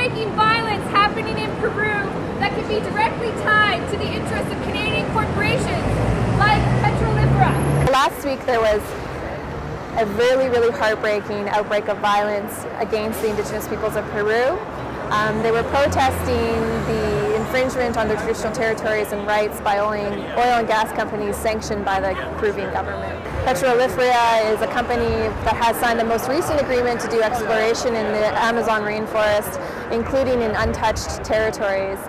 heartbreaking violence happening in Peru that can be directly tied to the interests of Canadian corporations like Petrolifera. Last week there was a really heartbreaking outbreak of violence against the Indigenous peoples of Peru. They were protesting the infringement on their traditional territories and rights by oil and gas companies sanctioned by the Peruvian government. Petrolifera is a company that has signed the most recent agreement to do exploration in the Amazon rainforest, including in untouched territories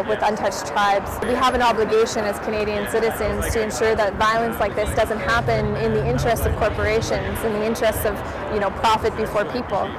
with untouched tribes. We have an obligation as Canadian citizens to ensure that violence like this doesn't happen in the interests of corporations, in the interests of profit before people.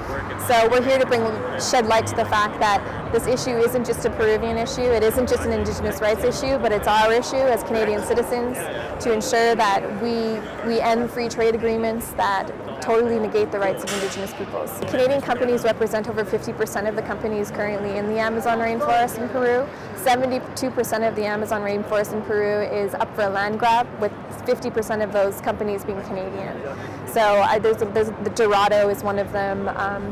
So we're here to shed light to the fact that this issue isn't just a Peruvian issue, it isn't just an Indigenous rights issue, but it's our issue as Canadian citizens to ensure that we end free trade agreements that totally negate the rights of Indigenous peoples. Canadian companies represent over 50% of the companies currently in the Amazon rainforest in Peru. 72% of the Amazon rainforest in Peru is up for a land grab, with 50% of those companies being Canadian. So there's the Gerardo is one of them,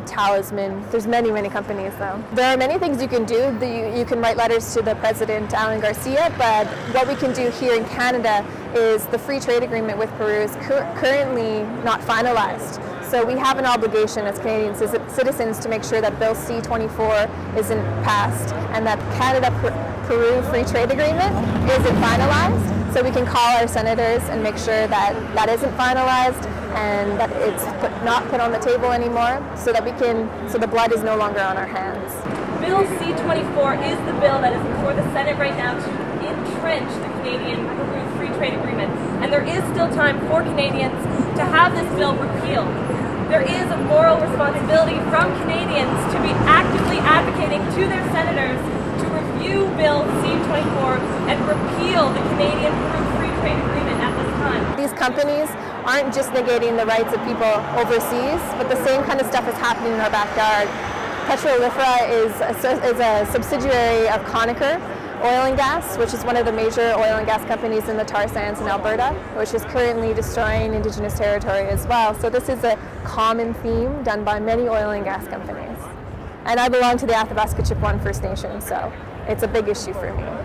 Talisman. There's many companies though. There are many things you can do. You can write letters to the President, Alan Garcia, but what we can do here in Canada is the free trade agreement with Peru is currently not finalized. So we have an obligation as Canadian citizens to make sure that Bill C-24 isn't passed and that Canada-Peru free trade agreement isn't finalized. So we can call our senators and make sure that that isn't finalized and that it's not put on the table anymore, so that so the blood is no longer on our hands. Bill C-24 is the bill that is before the Senate right now to entrench the Canadian-Peru free trade agreement. And there is still time for Canadians to have this bill repealed. There is a moral responsibility from Canadians to be actively advocating to their senators to review Bill C-24 and repeal the Canadian-Peru free trade agreement at this time. These companies aren't just negating the rights of people overseas, but the same kind of stuff is happening in our backyard. Petrolifera is a subsidiary of Conacher Oil and Gas, which is one of the major oil and gas companies in the tar sands in Alberta, which is currently destroying Indigenous territory as well. So this is a common theme done by many oil and gas companies. And I belong to the Avaaz First Nation, so it's a big issue for me.